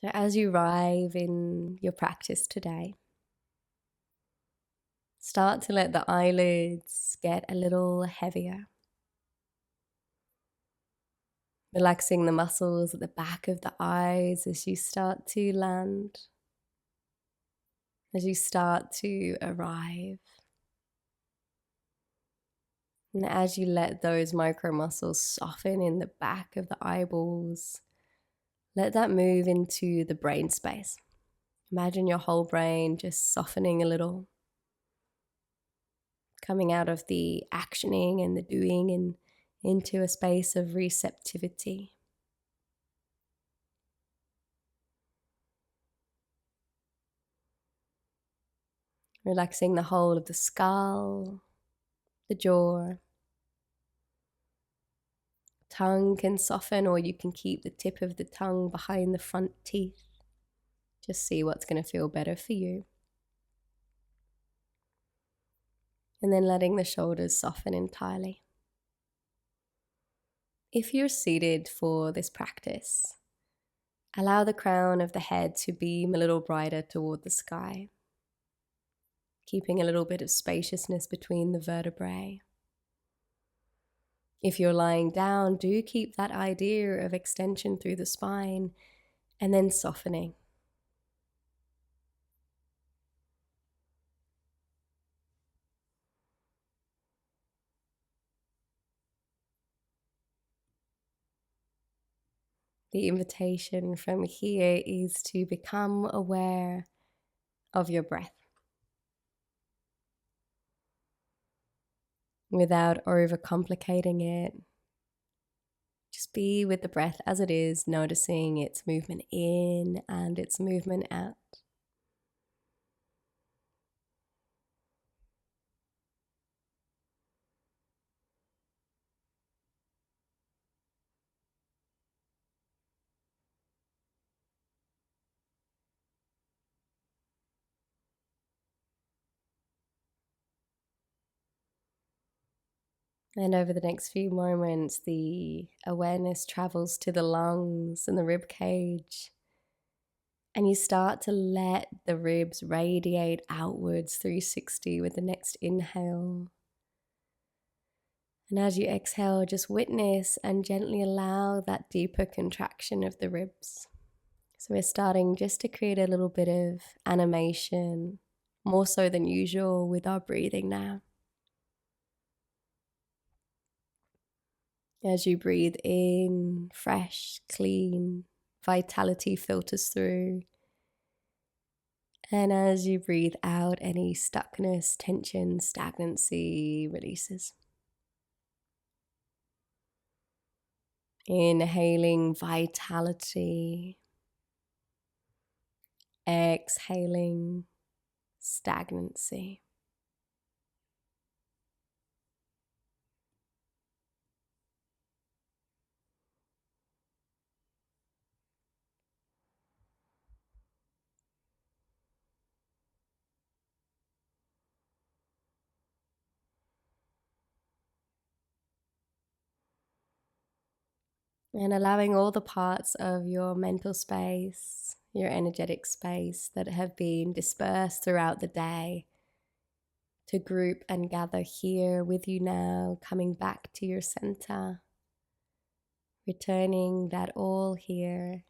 So as you arrive in your practice today, start to let the eyelids get a little heavier. Relaxing the muscles at the back of the eyes as you start to land, as you start to arrive. And as you let those micro muscles soften in the back of the eyeballs, let that move into the brain space. Imagine your whole brain just softening a little, coming out of the actioning and the doing and into a space of receptivity. Relaxing the whole of the skull, the jaw. Tongue can soften, or you can keep the tip of the tongue behind the front teeth. Just see what's going to feel better for you. And then letting the shoulders soften entirely. If you're seated for this practice, allow the crown of the head to beam a little brighter toward the sky, keeping a little bit of spaciousness between the vertebrae. If you're lying down, do keep that idea of extension through the spine and then softening. The invitation from here is to become aware of your breath without overcomplicating it. Just be with the breath as it is, noticing its movement in and its movement out. And over the next few moments, the awareness travels to the lungs and the rib cage. And you start to let the ribs radiate outwards 360 with the next inhale. And as you exhale, just witness and gently allow that deeper contraction of the ribs. So we're starting just to create a little bit of animation, more so than usual with our breathing now. As you breathe in, fresh, clean, vitality filters through. And as you breathe out, any stuckness, tension, stagnancy releases. Inhaling vitality. Exhaling stagnancy. And allowing all the parts of your mental space, your energetic space that have been dispersed throughout the day to group and gather here with you now, coming back to your center, returning that all here.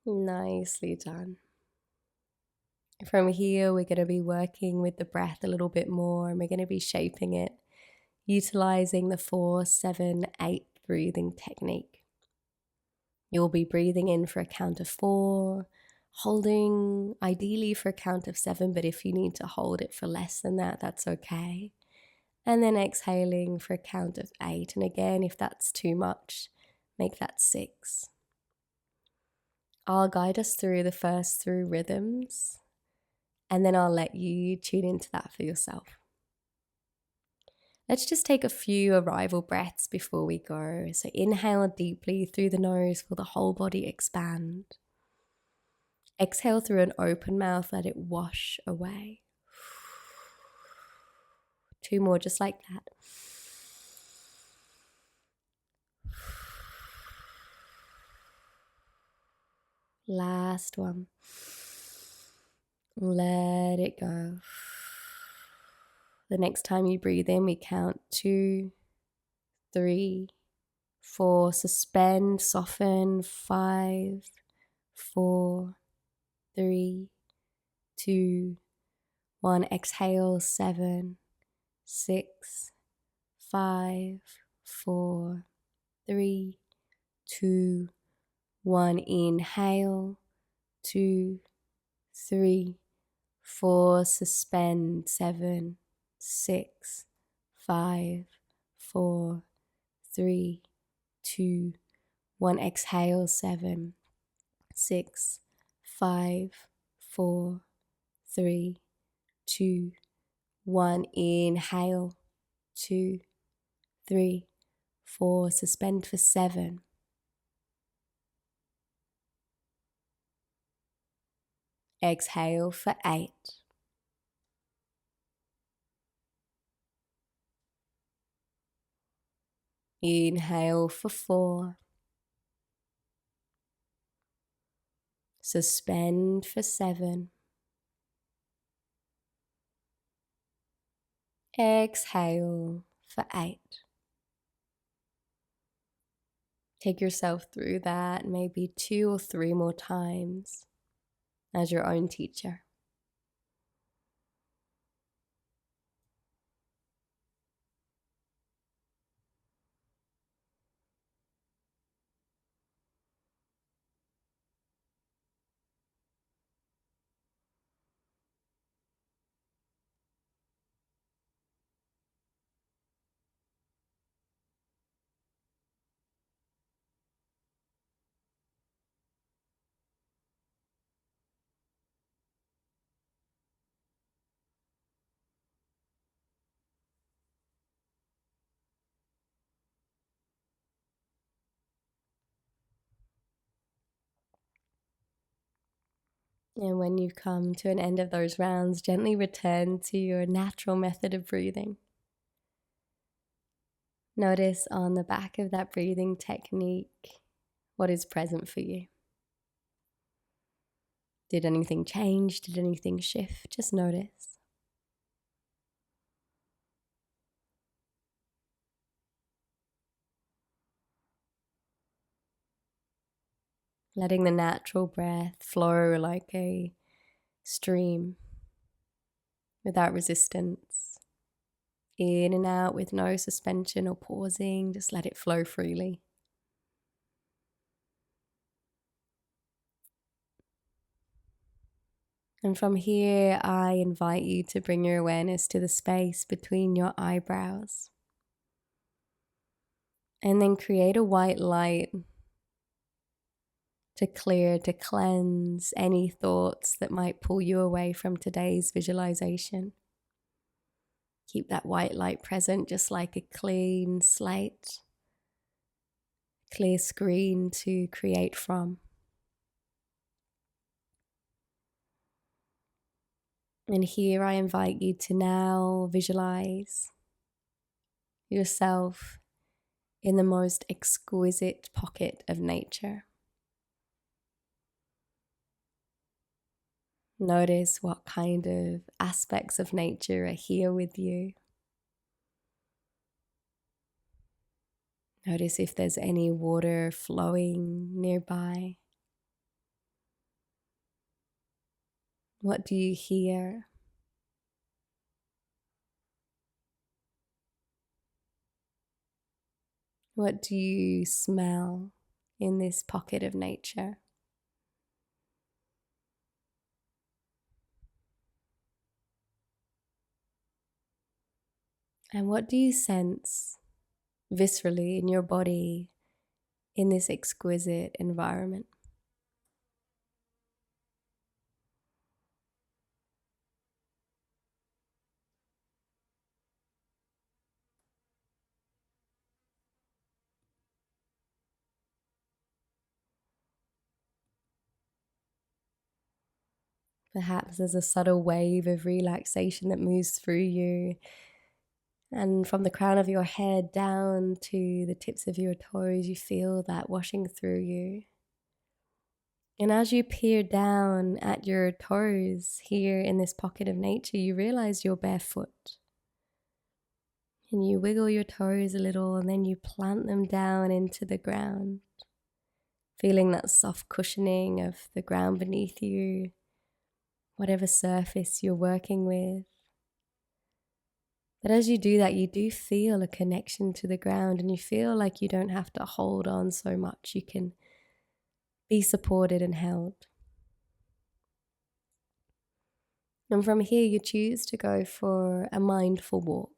Nicely done. From here, we're going to be working with the breath a little bit more, and we're going to be shaping it, utilizing the 4-7-8 breathing technique. You'll be breathing in for a count of 4, holding ideally for a count of 7, but if you need to hold it for less than that, that's okay. And then exhaling for a count of 8. And again, if that's too much, make that 6. I'll guide us through the first 3 rhythms, and then I'll let you tune into that for yourself. Let's just take a few arrival breaths before we go. So inhale deeply through the nose, feel the whole body expand. Exhale through an open mouth, let it wash away. 2 more, just like that. Last one. Let it go. The next time you breathe in, we count 2, 3, 4. Suspend, soften. 5, 4, 3, 2, 1. Exhale. 7, 6, 5, 4, 3, 2, 1. Inhale. 2, 3, 4. Suspend. 7, 6, 5, 4, 3, 2, 1. Exhale. 7, 6, 5, 4, 3, 2, 1. Inhale. 2, 3, 4. Suspend for 7. Exhale for 8. Inhale for 4. Suspend for 7. Exhale for 8. Take yourself through that maybe 2 or 3 more times as your own teacher. And when you've come to an end of those rounds, gently return to your natural method of breathing. Notice on the back of that breathing technique what is present for you. Did anything change? Did anything shift? Just notice. Letting the natural breath flow like a stream without resistance. In and out with no suspension or pausing, just let it flow freely. And from here, I invite you to bring your awareness to the space between your eyebrows. And then create a white light to clear, to cleanse any thoughts that might pull you away from today's visualization. Keep that white light present, just like a clean slate, clear screen to create from. And here I invite you to now visualize yourself in the most exquisite pocket of nature. Notice what kind of aspects of nature are here with you. Notice if there's any water flowing nearby. What do you hear? What do you smell in this pocket of nature? And what do you sense viscerally in your body in this exquisite environment? Perhaps there's a subtle wave of relaxation that moves through you. And from the crown of your head down to the tips of your toes, you feel that washing through you. And as you peer down at your toes here in this pocket of nature, you realize you're barefoot. And you wiggle your toes a little and then you plant them down into the ground, feeling that soft cushioning of the ground beneath you, whatever surface you're working with. But as you do that, you do feel a connection to the ground and you feel like you don't have to hold on so much. You can be supported and held. And from here, you choose to go for a mindful walk.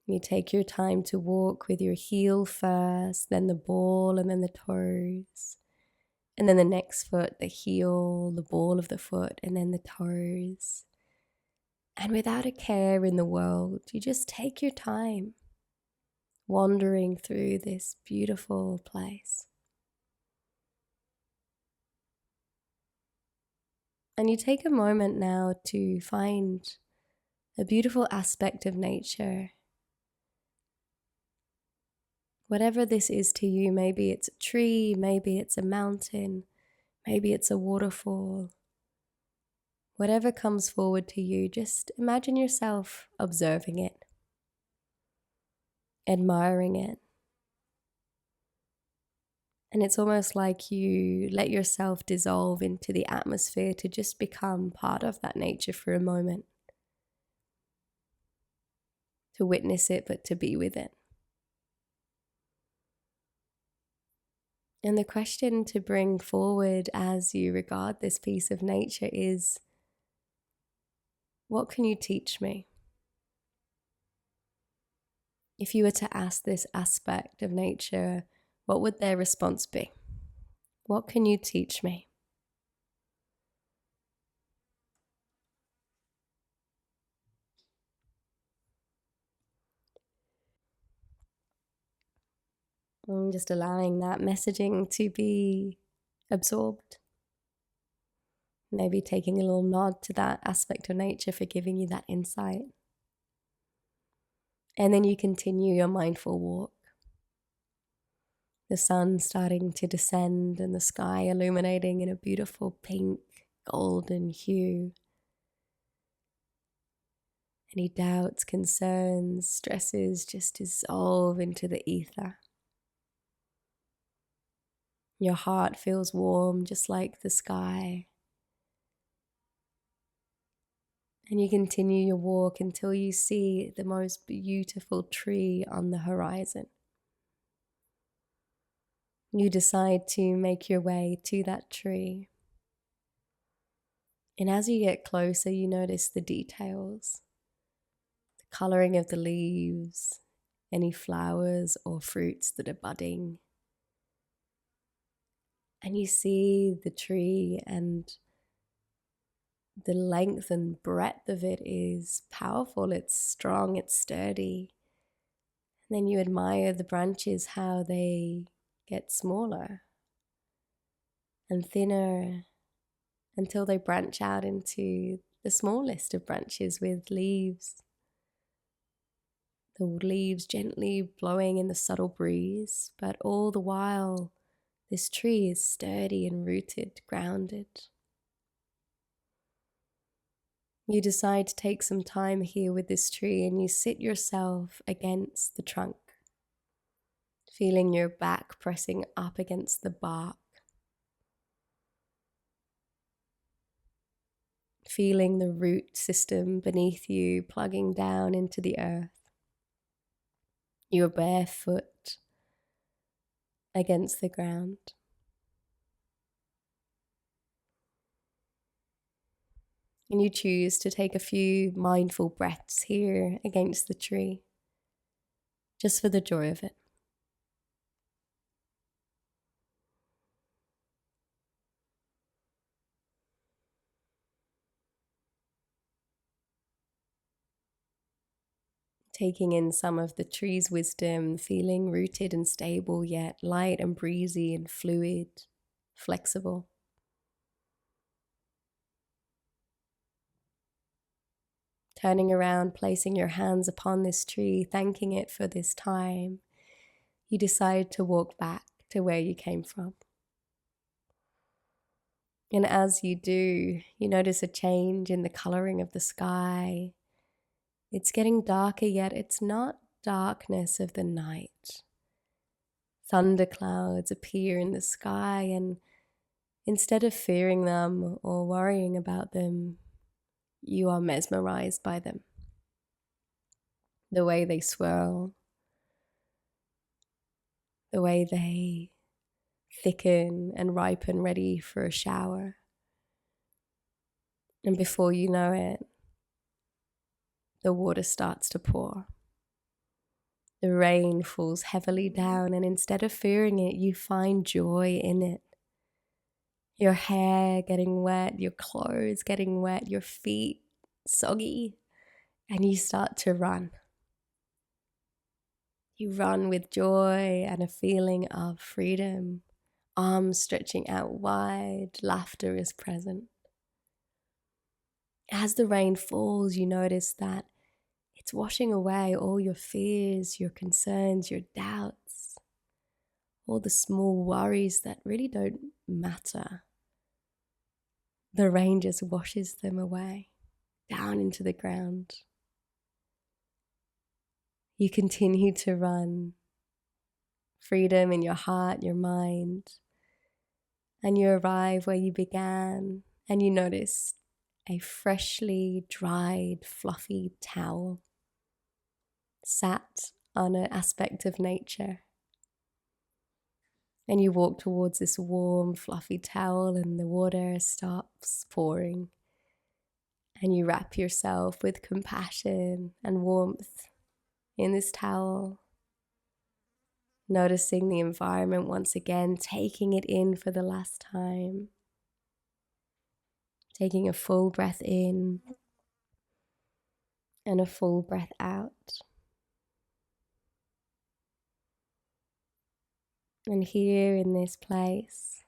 You take your time to walk with your heel first, then the ball, and then the toes. And then the next foot, the heel, the ball of the foot, and then the toes. And without a care in the world, you just take your time wandering through this beautiful place. And you take a moment now to find a beautiful aspect of nature. Whatever this is to you, maybe it's a tree, maybe it's a mountain, maybe it's a waterfall. Whatever comes forward to you, just imagine yourself observing it, admiring it. And it's almost like you let yourself dissolve into the atmosphere to just become part of that nature for a moment. To witness it, but to be with it. And the question to bring forward as you regard this piece of nature is, what can you teach me? If you were to ask this aspect of nature, what would their response be? What can you teach me? And just allowing that messaging to be absorbed. Maybe taking a little nod to that aspect of nature for giving you that insight. And then you continue your mindful walk. The sun starting to descend and the sky illuminating in a beautiful pink, golden hue. Any doubts, concerns, stresses just dissolve into the ether. Your heart feels warm just like the sky. And you continue your walk until you see the most beautiful tree on the horizon. You decide to make your way to that tree. And as you get closer, you notice the details. The coloring of the leaves, any flowers or fruits that are budding. And you see the tree, and the length and breadth of it is powerful, it's strong, it's sturdy. And then you admire the branches, how they get smaller and thinner until they branch out into the smallest of branches with leaves. The leaves gently blowing in the subtle breeze, but all the while this tree is sturdy and rooted, grounded. You decide to take some time here with this tree and you sit yourself against the trunk, feeling your back pressing up against the bark, feeling the root system beneath you plugging down into the earth. You're barefoot against the ground. And you choose to take a few mindful breaths here against the tree, just for the joy of it. Taking in some of the tree's wisdom, feeling rooted and stable, yet light and breezy and fluid, flexible. turning around, placing your hands upon this tree, thanking it for this time, you decide to walk back to where you came from. And as you do, you notice a change in the coloring of the sky. It's getting darker, yet it's not darkness of the night. Thunderclouds appear in the sky, and instead of fearing them or worrying about them, you are mesmerized by them. The way they swirl, the way they thicken and ripen, ready for a shower. And before you know it, the water starts to pour. The rain falls heavily down, and instead of fearing it, you find joy in it. Your hair getting wet, your clothes getting wet, your feet soggy, and you start to run. You run with joy and a feeling of freedom, arms stretching out wide, laughter is present. As the rain falls, you notice that it's washing away all your fears, your concerns, your doubts, all the small worries that really don't matter. The rain just washes them away, down into the ground. You continue to run, freedom in your heart, your mind, and you arrive where you began, and you notice a freshly dried, fluffy towel sat on an aspect of nature. And you walk towards this warm, fluffy towel, and the water stops pouring. And you wrap yourself with compassion and warmth in this towel, noticing the environment once again, taking it in for the last time, taking a full breath in and a full breath out. And here in this place,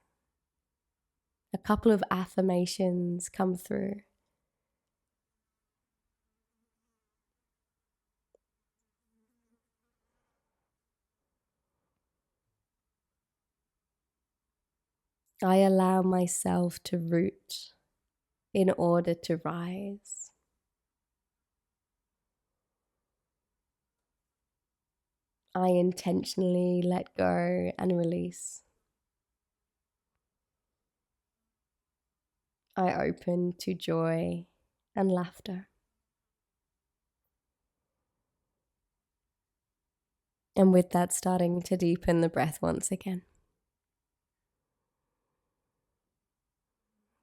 a couple of affirmations come through. I allow myself to root in order to rise. I intentionally let go and release. I open to joy and laughter. And with that, starting to deepen the breath once again.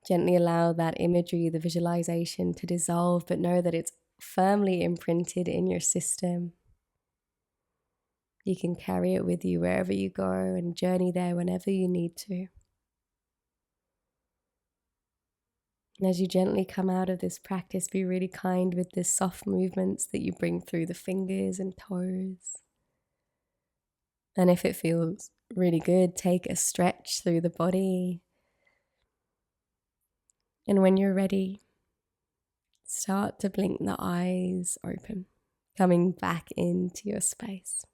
Gently allow that imagery, the visualization, to dissolve, but know that it's firmly imprinted in your system. You can carry it with you wherever you go and journey there whenever you need to. And as you gently come out of this practice, be really kind with the soft movements that you bring through the fingers and toes. And if it feels really good, take a stretch through the body. And when you're ready, start to blink the eyes open, coming back into your space.